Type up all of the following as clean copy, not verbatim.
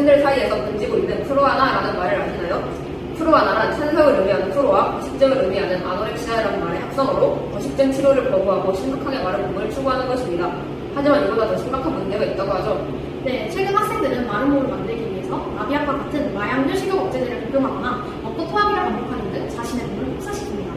학생들 사이에서 번지고 있는 프로아나라는 말을 아시나요? 프로아나란 찬성을 의미하는 프로와 거식증을 의미하는 아노렉시아라는 말의 합성어로 거식증 치료를 거부하고 심각하게 마른 몸을 추구하는 것입니다. 하지만 이보다 더 심각한 문제가 있다고 하죠. 네, 최근 학생들은 마른 몸을 만들기 위해서 마비약과 같은 마약류 식욕 억제제를 복용하거나 먹고 토하기를 반복하는 등 자신의 몸을 혹사시킵니다.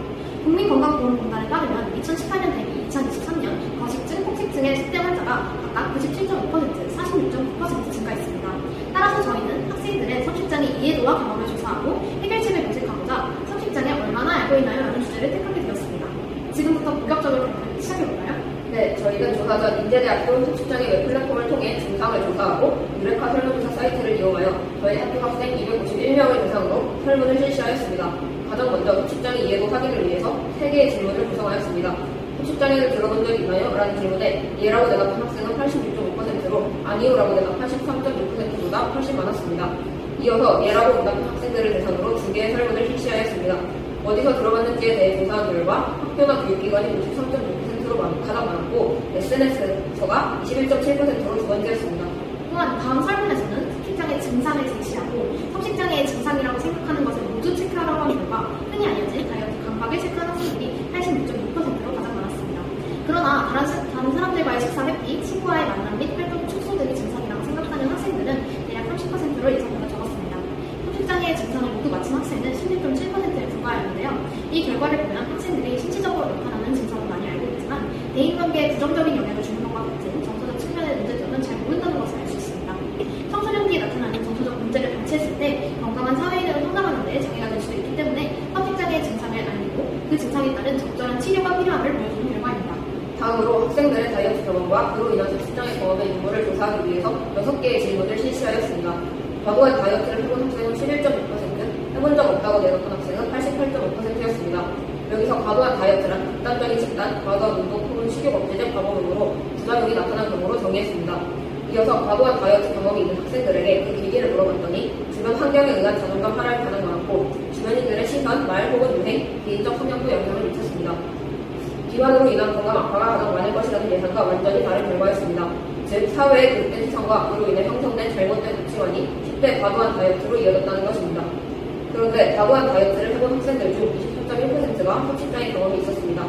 국민건강보험공단에 따르면 2018년 대비 2023년 거식증, 폭식증의 10대 환자가 각각 97.5%, 46.9% 증가했습니다. 따라서 저희는 학생들의 성식장의 이해도와 경험을 조사하고 해결책을 모색하고자 성식장에 얼마나 알고 있나요? 라는 주제를 택하게 되었습니다. 지금부터 본격적으로 시작해볼까요? 네, 저희는 조사 전 인제대학교 성식장애 웹 플랫폼을 통해 증상을 조사하고 유레카 설문조사 사이트를 이용하여 저희 학교 학생 251명을 대상으로 설문을 실시하였습니다. 가장 먼저 성식장애 이해도 확인을 위해서 3개의 질문을 구성하였습니다. 성식장애를 들어본 적이 있나요? 라는 질문에 예라고 대답한 학생은 86.5%로 아니요라고 대답한 13.6%보다 훨씬 많았습니다. 이어서 예라고 응답한 학생들을 대상으로 2개의 설문을 실시하였습니다. 어디서 들어봤는지에 대해 조사한 결과 학교나 교육기관이 53.6%로 가장 많았고 SNS에서가 21.7%로 두 번째였습니다. 또한 다음 설문에서는 성식장애 증상을 제시하고 성식장애의 증상이라고 생각하는 것을 모두 체크하라고 한 결과 흔히 알려진 다이어트 감각을 체크한 학생들이 86.6%로 가장 많았습니다. 그러나 다른 사람들과의 식사 회피, 친구와의 만남 및 활동 축소 등의 증상이라고 생각하는 학생들은 대략 30%로 예상보다 적었습니다. 성식장애의 증상을 모두 마친 학생은 16.7%에 불과하였는데요. 이 결과를 보면 학생들이 신체적으로 나타나는 증상을 많이 알고 있지만 대인관계에 부정적인 영향을 주는 것과 같은 정서적 측면의 문제점은 잘 모른다는 것을 알 수 있습니다. 청소년기에 나타나는 정서적 문제를 방치했을 때 건강한 사회인으로 성장하는 데 장애가 될 수도 있기 때문에 성식장애의 증상을 알리고 그 증상에 따른 적절한 치료가 필요함을 보여주는 결과입니다. 다음으로 학생들의 다이어트 경험과 그로 인한 성식장애 경험의 유무를 조사하기 위해서 6개의 질문을 실시하였습니다. 과거에 다이어트를 해본 학생은 11.6%, 해본 적 없다고 내놓던 학생은 88.5%였습니다. 여기서 과도한 다이어트란 극단적인 식단, 과도한 운동 혹은 식욕 억제제 과범으로 부작용이 나타난 경우로 정의했습니다. 이어서 과도한 다이어트 경험이 있는 학생들에게 그 계기를 물어봤더니 주변 환경에 의한 자존감 하락이 가장 많았고 주변인들의 시선, 말 혹은 유행, 개인적 성향도 영향을 미쳤습니다. 비만으로 인한 건강 악화가 가장 많을 것이라는 예상과 완전히 다른 결과였습니다. 즉, 사회의 그릇된 시선과 그로 인해 형성된 잘못된 가치관이 10대 과도한 다이어트로 이어졌다는 것입니다. 그런데 과도한 다이어트를 해본 학생들 중 24.1%가 성식장애 경험이 있었습니다.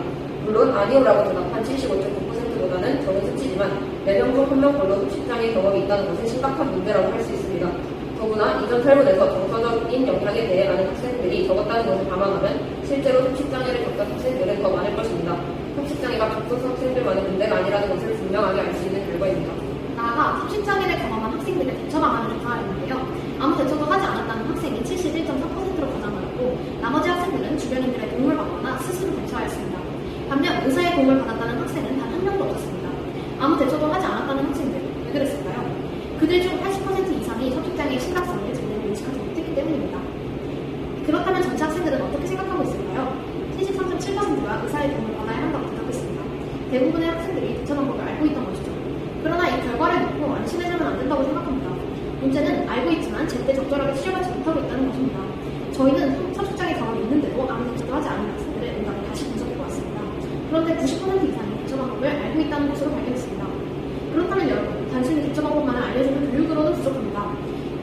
물론 아니오라고 대답한 75.9%보다는 적은 수치지만 4명 중 1명꼴로 성식장애 경험이 있다는 것은 심각한 문제라고 할 수 있습니다. 더구나 이전 설문에서 정서적인 영향에 대해 아는 학생들이 적었다는 것을 감안하면 실제로 성식장애를 겪은 학생들은 더 많을 것입니다. 성식장애가 각종 학생들만의 문제가 아니라는 것을 분명하게 알 수 있는 결과입니다. 나아가 성식장애를 경험한 학생들의 대처 방안을 조사하였는데요. 아무 대처도 하지 않았다는 학생이 71.3%로 가장 많았고 나머지 학생들은 주변인들의 도움을 받거나 스스로 대처하였습니다. 반면 의사의 도움을 받았다는 학생은 단 한 명도 없었습니다. 아무 대처도 하지 않았다는 학생들, 왜 그랬을까요? 그들 중 80% 이상이 성식장애의 심각성을 제대로 인식하지 못했기 때문입니다. 그렇다면 전체 학생들은 어떻게 생각하고 있을까요? 73.7%가 의사의 도움을 받아야 한다고 대답했습니다. 대부분의 학생들이 대처 방법을 알고 있던 것이죠. 그러나 이 결과를 놓고 안심해서는 안 된다고 생각합니다. 문제는 알고 있지만 제때 적절하게 치료하지 못하고 있다는 것입니다. 저희는 성식장애 경험이 있는데도 아무 대처도 하지 않은 학생들의 응답을 다시 분석해보았습니다. 그런데 90% 이상이 대처 방법을 알고 있다는 것으로 발견했습니다. 그렇다면 여러분, 단순히 대처 방법만을 알려주는 교육으로는 부족합니다.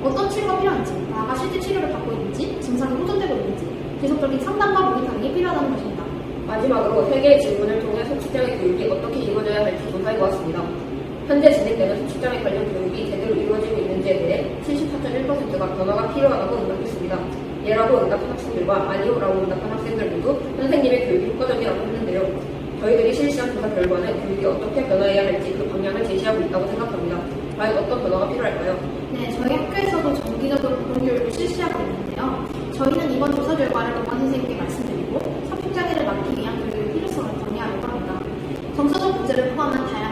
어떤 치료가 필요한지, 나아가 실제 치료를 받고 있는지, 증상이 호전되고 있는지, 계속적인 상담과 모니터링이 필요하다는 것입니다. 마지막으로 3개의 질문을 통해 성식장애 교육이 어떻게 이루어져야 할지 조사해보았습니다. 현재 진행되는 성식장애 관련 교육이 제대로 이루어지고 있는지에 대해 74.1%가 변화가 필요하다고 응답했습니다. 예라고 응답한 학생들과 아니오라고 응답한 학생들 모두 선생님의 교육이 효과적이라고 했는데요. 저희들이 실시한 조사 결과는 교육이 어떻게 변화해야 할지 그 방향을 제시하고 있다고 생각합니다. 과연 어떤 변화가 필요할까요? 네, 저희 학교에서도 정기적으로 보건교육을 실시하고 있는데요. 저희는 이번 조사 결과를 동안 선생님께 말씀드리고 성식장애를 막기 위한 교육의 필요성을 정리하려고 합니다. 정서적 문제를 포함한 다양한